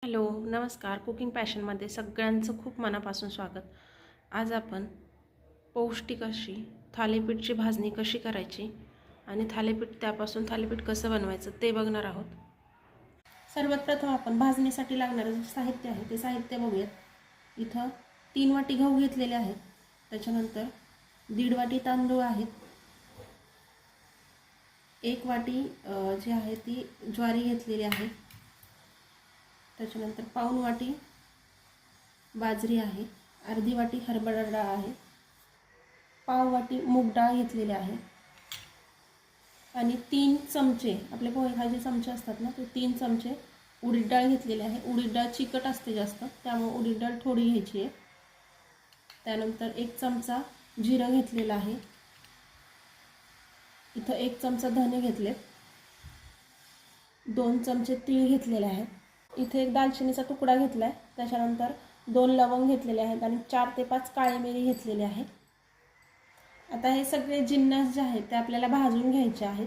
Hello, नमस्कार. Cooking पॅशनमध्ये सगळ्यांचं खूप मनापासून स्वागत. आज आपण पौष्टिक अशी थालीपीठची भाजणी कशी करायची आणि त्यापासून थालीपीठ कसं बनवायचं ते बघणार आहोत. सर्वात प्रथम आपण भाजणीसाठी लागणारं जे साहित्य आहे ते साहित्य बघूयात. इथं 3 वाटी गहू घेतलेले आहेत. त्याच्यानंतर 1.5 वाटी तांदूळ आहेत. 1 वाटी जी आहे ती ज्वारी घेतलेली आहे. त्याच्यानंतर पाऊण वाटी बाजरी आहे. अर्धी वाटी हरभरा डाळ आहे. पाव वाटी मूग डाळ घेतलेली आहे आणि 3 चमचे आपले पोहे खायचे चमचे असतात ना, ते 3 चमचे उडीद डाळ घेतलेली आहे. उडीद डाळ चिकट असते जास्त, त्यामुळे उडीद डाळ थोडी घ्यायची आहे. त्यानंतर 1 चमचा जिरं घेतलेलं आहे. इथं 1 चमचा धने घेतले. 2 चमचे तीळ घेतलेले आहेत. इथे 1 दालचिनीचा तुकडा घेतला आहे. त्याच्यानंतर 2 लवंग घेतलेले आहेत आणि 4 ते 5 काळी मिरी घेतलेली आहे. आता हे सगळे जिन्नस जे आहेत ते आपल्याला भाजून घ्यायचे आहेत.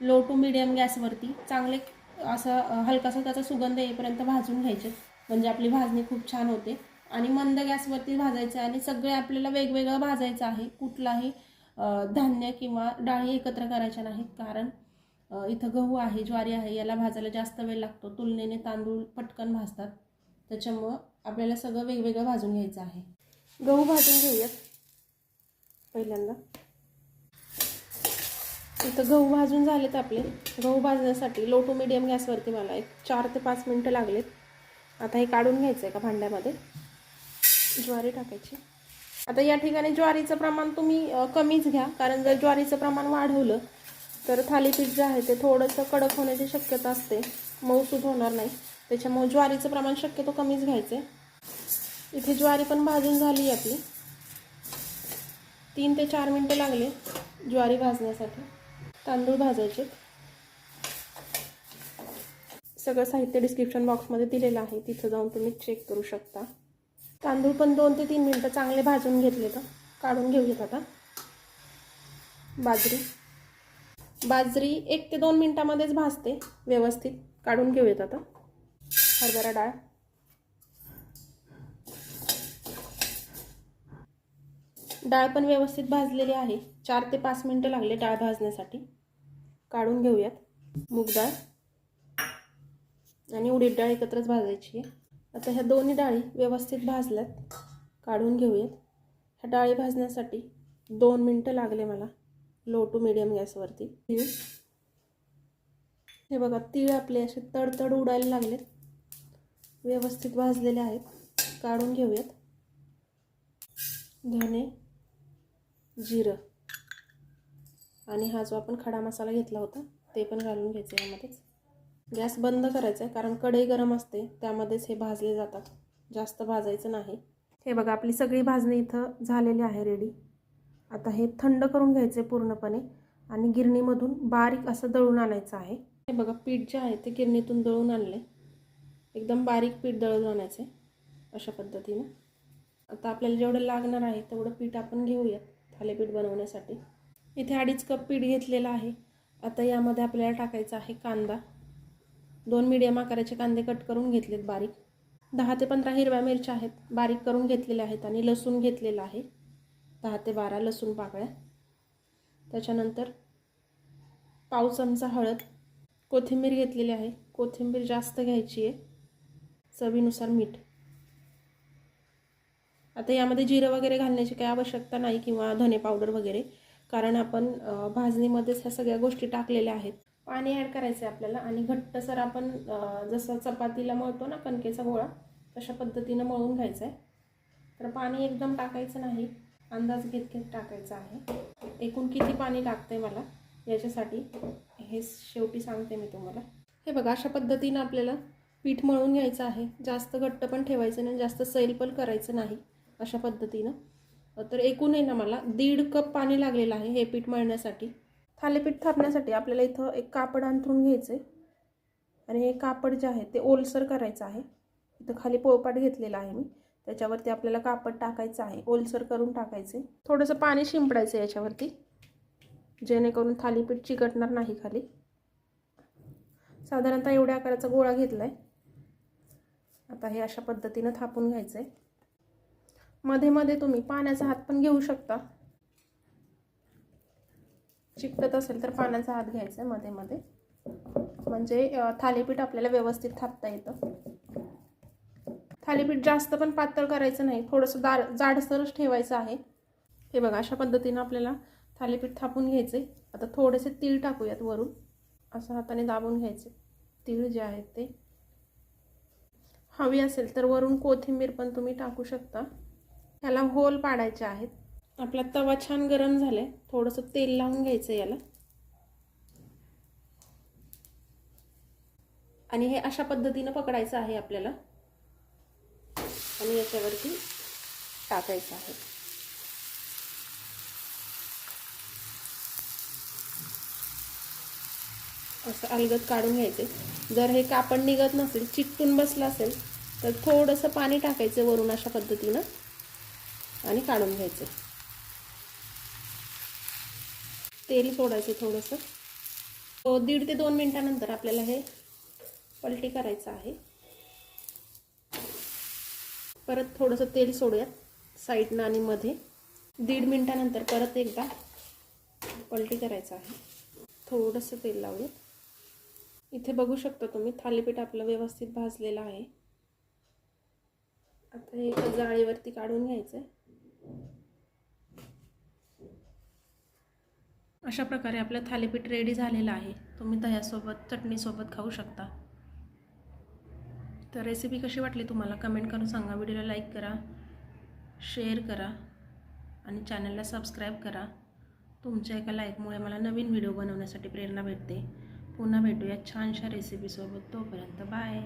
लो टू मीडियम गॅसवरती चांगले असं हलकासा त्याचा सुगंध येईपर्यंत भाजून घ्यायचे, म्हणजे आपली भाजणी खूप छान होते. आणि मंद गॅसवरती भाजायचं आहे आणि सगळे आपल्याला वेगवेगळं भाजायचं आहे. कुठलाही धान्य किंवा डाळी एकत्र करायच्या नाहीत, कारण इथं गहू आहे, ज्वारी आहे, याला भाजायला जास्त वेळ लागतो. तुलनेने तांदूळ पटकन भाजतात. त्याच्यामुळं आपल्याला सगळं वेगवेगळं भाजून घ्यायचं आहे. गहू भाजून घेऊयात. पहिल्यांदा इथं गहू भाजून झालेत आपले. गहू भाजण्यासाठी लो टू मीडियम गॅसवरती मला 4 ते 5 मिनटं लागलेत. आता हे काढून घ्यायचं आहे का भांड्यामध्ये. ज्वारी टाकायची. आता या ठिकाणी ज्वारीचं प्रमाण तुम्ही कमीच घ्या, कारण जर ज्वारीचं प्रमाण वाढवलं तर थालीपीठ जे आहे ते थोडंसं कडक होण्याची शक्यता असते, मऊसूद होणार नाही. त्याच्यामुळे ज्वारीचं प्रमाण शक्यतो कमीच घ्यायचं आहे. इथे ज्वारी पण भाजून झाली आपली. 3 ते 4 मिनटं लागले ज्वारी भाजण्यासाठी. तांदूळ भाजायचे. सगळं साहित्य डिस्क्रिप्शन बॉक्समध्ये दिलेलं आहे, तिथं जाऊन तुम्ही चेक करू शकता. तांदूळ पण 2 ते 3 मिनटं चांगले भाजून घेतले तर काढून घेऊयात. आता बाजरी 1 ते 2 मिनटामध्येच भाजते व्यवस्थित. काढून घेऊयात. आता हरभरा डाळ पण व्यवस्थित भाजलेली आहे. 4 ते 5 मिनटं लागले डाळ भाजण्यासाठी. काढून घेऊयात. मूग डाळ आणि उडीद डाळ एकत्रच भाजायची आहे. आता ह्या दोन्ही डाळी व्यवस्थित भाजल्यात. काढून घेऊयात. ह्या डाळी भाजण्यासाठी 2 मिनटं लागले मला लो टू मीडियम गॅसवरती. हे बघा, तीळ आपले असे तडतड उडायला लागलेत. व्यवस्थित भाजलेले आहेत. काढून घेऊयात. धने, जिरं आणि हा जो आपण खडा मसाला घेतला होता ते पण घालून घ्यायचं यामध्येच. गॅस बंद करायचा आहे, कारण कढई गरम असते, त्यामध्येच हे भाजले जातात. जास्त भाजायचं नाही. हे बघा, आपली सगळी भाजणी इथं झालेली आहे रेडी. आता हे थंड करून घ्यायचे पूर्णपणे आणि गिरणीमधून बारीक असं दळून आणायचं आहे. हे बघा, पीठ जे आहे ते गिरणीतून दळून आणले. एकदम बारीक पीठ दळून आणायचे अशा पद्धतीने. आता आपल्याला जेवढं लागणार आहे तेवढं पीठ आपण घेऊयात थालीपीठ बनवण्यासाठी. इथे 2.5 कप पीठ घेतलेलं आहे. आता यामध्ये आपल्याला टाकायचा आहे कांदा. 2 मीडियम आकाराचे कांदे कट करून घेतलेत बारीक. 10 ते 15 हिरव्या मिरच्या आहेत, बारीक करून घेतलेल्या आहेत. आणि लसूण घेतलेला आहे 10 ते 12 लसूण पाकळ्या. त्याच्यानंतर पाव चमचा हळद. कोथिंबीर घेतलेली आहे. कोथिंबीर जास्त घ्यायची आहे. चवीनुसार मीठ. आता यामध्ये जिरं वगैरे घालण्याची काही आवश्यकता नाही, किंवा धने पावडर वगैरे, कारण आपण भाजणीमध्येच ह्या सगळ्या गोष्टी टाकलेल्या आहेत. पाणी ॲड करायचं आहे आपल्याला आणि घट्टसर आपण जसं चपातीला मळतो ना कणकेचा गोळा, तशा पद्धतीनं मळून घ्यायचं आहे. तर पाणी एकदम टाकायचं नाही, अंदाज घेत घेत टाकायचं आहे. एकूण किती पाणी लागतंय मला याच्यासाठी हे शेवटी सांगते मी तुम्हाला. हे बघा, अशा पद्धतीनं आपल्याला पीठ मळून घ्यायचं आहे. जास्त घट्ट पण ठेवायचं नाही, जास्त सैल पण करायचं नाही. अशा पद्धतीनं. तर एकूण आहे ना मला 1.5 कप पाणी लागलेलं आहे हे पीठ मळण्यासाठी. थालीपीठ थापण्यासाठी आपल्याला इथं एक कापड अंथरून घ्यायचं आहे आणि हे कापड जे आहे ते ओलसर करायचं आहे. इथं खाली पोळपाट घेतलेला आहे मी, त्याच्यावरती आपल्याला कापड टाकायचं आहे. ओलसर करून टाकायचे. थोडंसं पाणी शिंपडायचं याच्यावरती, जेणेकरून थालीपीठ चिकटणार नाही खाली. साधारणतः एवढ्या आकाराचा गोळा घेतला आहे. आता हे अशा पद्धतीनं थापून घ्यायचं आहे. मध्ये मध्ये तुम्ही पाण्याचा हात पण घेऊ शकता. चिकटत असेल तर पाण्याचा हात घ्यायचा आहे मध्ये मध्ये, म्हणजे थालीपीठ आपल्याला व्यवस्थित थापता येतं. थालीपीठ जास्त पण पातळ करायचं नाही, थोडंसं जाडसरच ठेवायचं आहे. हे बघा, अशा पद्धतीनं आपल्याला थालीपीठ थापून घ्यायचे. आता थोडेसे तीळ टाकूयात वरून. असं हाताने दाबून घ्यायचे तीळ जे आहेत ते. हवी असेल तर वरून कोथिंबीर पण तुम्ही टाकू शकता. ह्याला होल पाडायचे आहेत. आपला तवा छान गरम झालाय, थोडंसं तेल लावून घ्यायचं याला आणि हे अशा पद्धतीनं पकडायचं आहे आपल्याला आणि याच्यावरती टाकायचं आहे. असं अलगद काढून घ्यायचे. जर हे कापड निघत नसेल, चिकटून बसलं असेल तर थोडंसं पाणी टाकायचं वरून अशा पद्धतीनं आणि काढून घ्यायचं. तेल सोडायचं थोडंसं. 1.5 ते 2 मिनिटानंतर आपल्याला हे पलटी करायचं आहे. परत थोडंसं तेल सोडूयात साईडनं आणि मध्ये. 1.5 मिनिटानंतर परत एकदा पलटी करायचं आहे. थोडंसं तेल लावूयात. इथे बघू शकता तुम्ही, थालीपीठ आपलं व्यवस्थित भाजलेलं आहे. आता हे एका जाळीवरती काढून घ्यायचं आहे. अशा प्रकारे आपलं थालीपीठ रेडी झालेलं आहे. तुम्ही दह्यासोबत, चटणीसोबत खाऊ शकता. तर रेसिपी कशी वाटली तुम्हाला कमेंट करून सांगा. व्हिडिओला लाईक करा, शेअर करा आणि चॅनलला सबस्क्राईब करा. तुमच्या एका लाईकमुळे मला नवीन व्हिडिओ बनवण्यासाठी प्रेरणा भेटते. पुन्हा भेटूया छानशा रेसिपीसोबत. तोपर्यंत बाय.